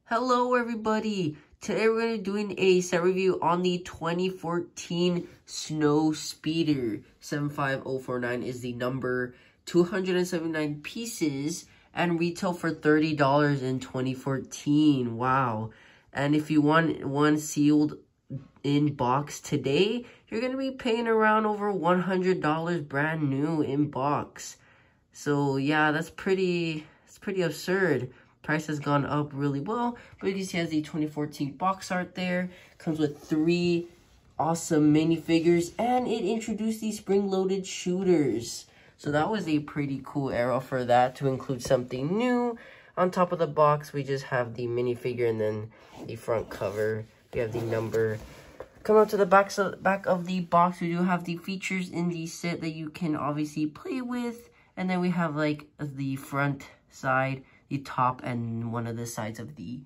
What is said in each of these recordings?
Hello everybody! Today we're going to be doing a set review on the 2014 SNOWSPEEDER. 75049 is the number, 279 pieces, and retail for $30 in 2014. Wow. And if you want one sealed in box today, you're going to be paying around over $100 brand new in box. So yeah, that's pretty absurd. Price has gone up really well, but you can see it has the 2014 box art there. Comes with 3 awesome minifigures, and it introduced these spring-loaded shooters. So that was a pretty cool era for that, to include something new. On top of the box, we just have the minifigure and then the front cover. We have the number. Come up to the back of the box, we do have the features in the set that you can obviously play with. And then we have like the front side, the top, and one of the sides of the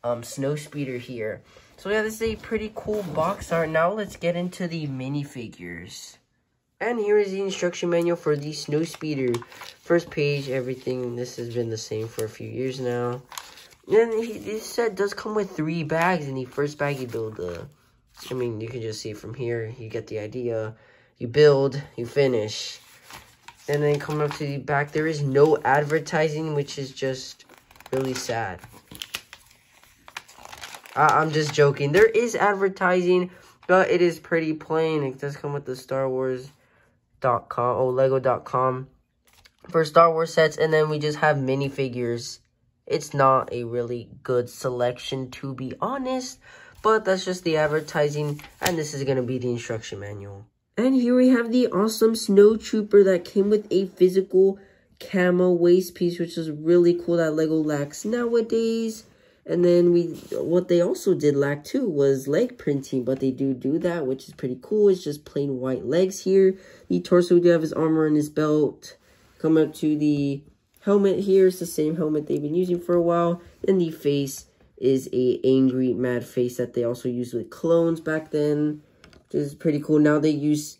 SNOWSPEEDER here. So yeah, this is a pretty cool box art. Now let's get into the minifigures. And here is the instruction manual for the SNOWSPEEDER. First page, everything. This has been the same for a few years now. And this set does come with 3 bags. In the first bag, you build I mean, you can just see from here, you get the idea. You build, you finish. And then coming up to the back, there is no advertising, which is just really sad. I'm just joking. There is advertising, but it is pretty plain. It does come with the Star Wars.com, Lego.com for Star Wars sets. And then we just have minifigures. It's not a really good selection, to be honest, but that's just the advertising. And this is going to be the instruction manual. And here we have the awesome Snowtrooper that came with a physical camo waist piece, which is really cool that Lego lacks nowadays. And then what they also did lack too was leg printing, but they do that, which is pretty cool. It's just plain white legs here. The torso, we do have his armor and his belt. Come up to the helmet here. It's the same helmet they've been using for a while. And the face is a angry, mad face that they also used with clones back then. This is pretty cool. Now they use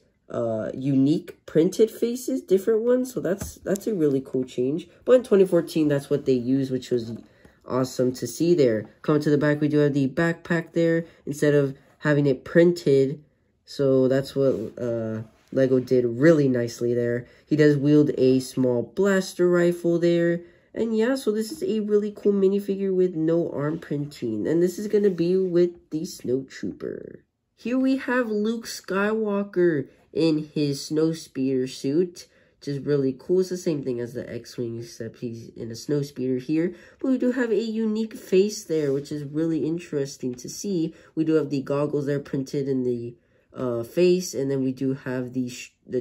unique printed faces, different ones. So that's a really cool change. But in 2014, that's what they used, which was awesome to see there. Coming to the back, we do have the backpack there instead of having it printed. So that's what Lego did really nicely there. He does wield a small blaster rifle there. And yeah, so this is a really cool minifigure with no arm printing. And this is going to be with the Snowtrooper. Here we have Luke Skywalker in his SNOWSPEEDER suit, which is really cool. It's the same thing as the X-Wing, except he's in a SNOWSPEEDER here. But we do have a unique face there, which is really interesting to see. We do have the goggles there printed in the face, and then we do have the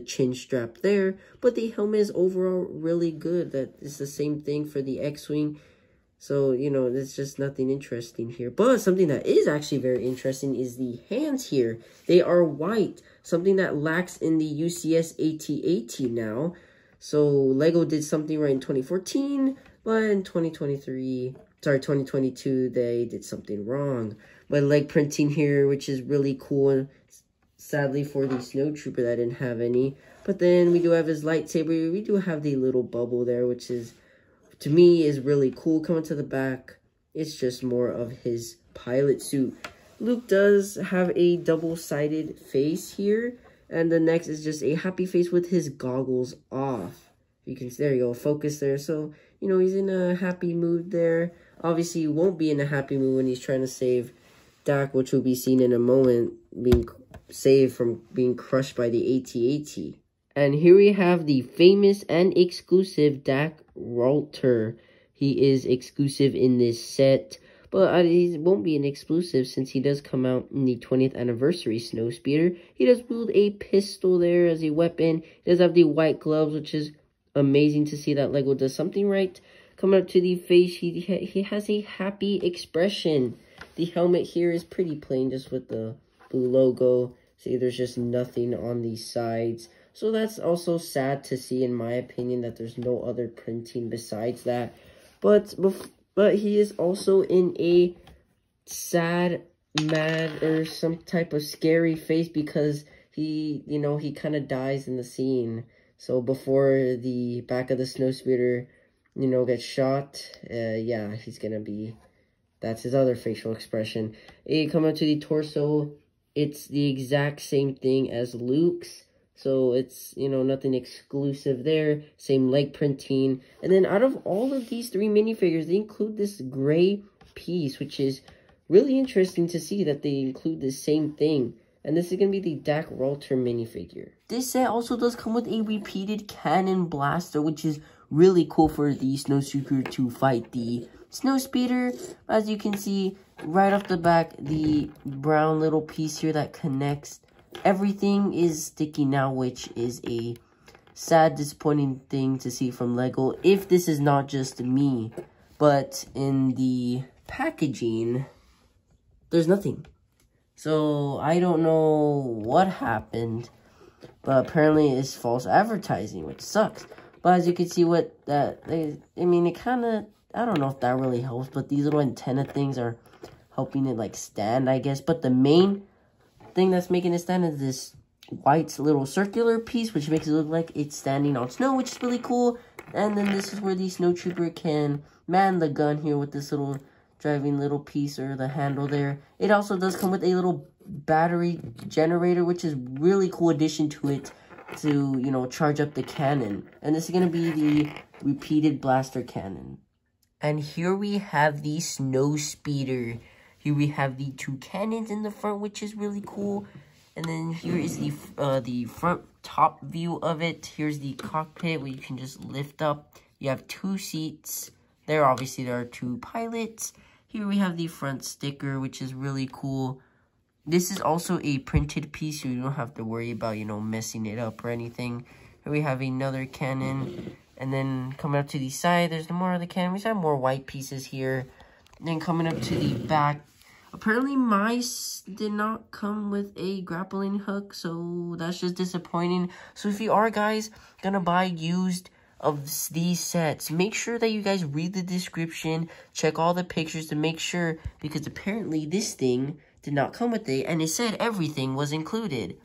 chin strap there. But the helmet is overall really good. That is the same thing for the X-Wing. So, you know, there's just nothing interesting here. But something that is actually very interesting is the hands here. They are white. Something that lacks in the UCS AT-AT now. So, Lego did something right in 2014. But in 2022, they did something wrong. But leg printing here, which is really cool. Sadly for the Snowtrooper, that didn't have any. But then we do have his lightsaber. We do have the little bubble there, which is, to me, is really cool. Coming to the back, it's just more of his pilot suit. Luke does have a double-sided face here, and the next is just a happy face with his goggles off. You can, there you go, focus there. So, you know, he's in a happy mood there. Obviously, he won't be in a happy mood when he's trying to save Dak, which will be seen in a moment, being saved from being crushed by the AT-AT. And here we have the famous and exclusive Dak Walter. He is exclusive in this set, but he won't be an exclusive since he does come out in the 20th anniversary SNOWSPEEDER. He does wield a pistol there as a weapon. He does have the white gloves, which is amazing to see that Lego does something right. Coming up to the face, he has a happy expression. The helmet here is pretty plain, just with the blue logo. See, there's just nothing on the sides. So that's also sad to see, in my opinion, that there's no other printing besides that. But he is also in a sad, mad, or some type of scary face because he, you know, he kind of dies in the scene. So before the back of the SNOWSPEEDER, you know, gets shot, yeah, he's gonna be That's his other facial expression. You come up to the torso. It's the exact same thing as Luke's. So it's, you know, nothing exclusive there. Same leg printing. And then out of all of these 3 minifigures, they include this gray piece, which is really interesting to see that they include the same thing. And this is going to be the Dak Walter minifigure. This set also does come with a repeated cannon blaster, which is really cool for the Snowtrooper to fight the Snowspeeder. As you can see, right off the back, the brown little piece here that connects everything is sticky now, which is a sad, disappointing thing to see from Lego. If this is not just me, but in the packaging, there's nothing. So I don't know what happened, but apparently it's false advertising, which sucks. But as you can see, I mean, it kind of, I don't know if that really helps, but these little antenna things are helping it like stand, I guess. But the main thing that's making it stand is this white little circular piece, which makes it look like it's standing on snow, which is really cool. And then this is where the Snowtrooper can man the gun here with this little driving little piece or the handle there. It also does come with a little battery generator, which is really cool addition to it to, you know, charge up the cannon. And this is going to be the repeated blaster cannon. And here we have the Snowspeeder. Here we have the 2 cannons in the front, which is really cool. And then here is the front top view of it. Here's the cockpit where you can just lift up. You have 2 seats. There, obviously, there are 2 pilots. Here we have the front sticker, which is really cool. This is also a printed piece, so you don't have to worry about, you know, messing it up or anything. Here we have another cannon. And then coming up to the side, there's more of the cannon. We have more white pieces here. And then coming up to the back, apparently mice did not come with a grappling hook, so that's just disappointing. So if you are, guys, gonna buy used of these sets, make sure that you guys read the description, check all the pictures to make sure, because apparently this thing did not come with it, and it said everything was included.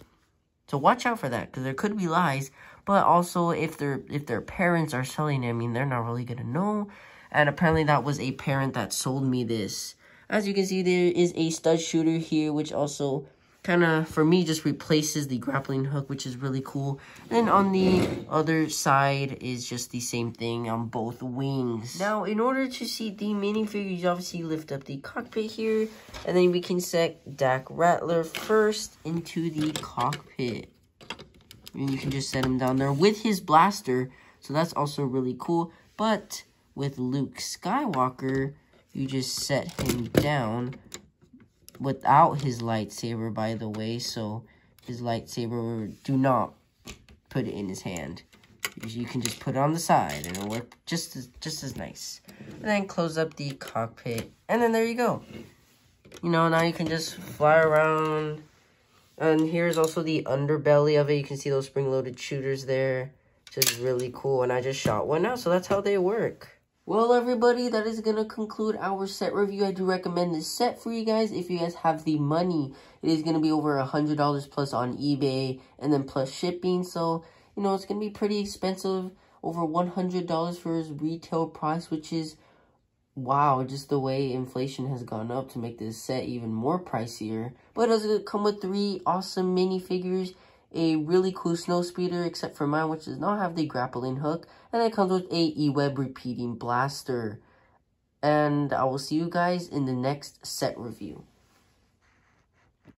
So watch out for that, because there could be lies. But also, if their parents are selling it, I mean, they're not really gonna know. And apparently that was a parent that sold me this. As you can see, there is a stud shooter here, which also kind of, for me, just replaces the grappling hook, which is really cool. Then on the other side is just the same thing on both wings. Now, in order to see the minifigures, you obviously lift up the cockpit here, and then we can set Dak Rattler first into the cockpit. And you can just set him down there with his blaster, so that's also really cool. But with Luke Skywalker, you just set him down without his lightsaber, by the way. So his lightsaber, do not put it in his hand. You can just put it on the side and it'll work just as nice. And then close up the cockpit, and then there you go. You know, now you can just fly around. And here's also the underbelly of it. You can see those spring-loaded shooters there. Just really cool. And I just shot one out, so that's how they work. Well, everybody, that is going to conclude our set review. I do recommend this set for you guys if you guys have the money. It is going to be over $100 plus on eBay and then plus shipping. So, you know, it's going to be pretty expensive. Over $100 for his retail price, which is, wow, just the way inflation has gone up to make this set even more pricier. But it does come with 3 awesome minifigures. A really cool Snowspeeder, except for mine, which does not have the grappling hook. And it comes with a E-Web repeating blaster. And I will see you guys in the next set review.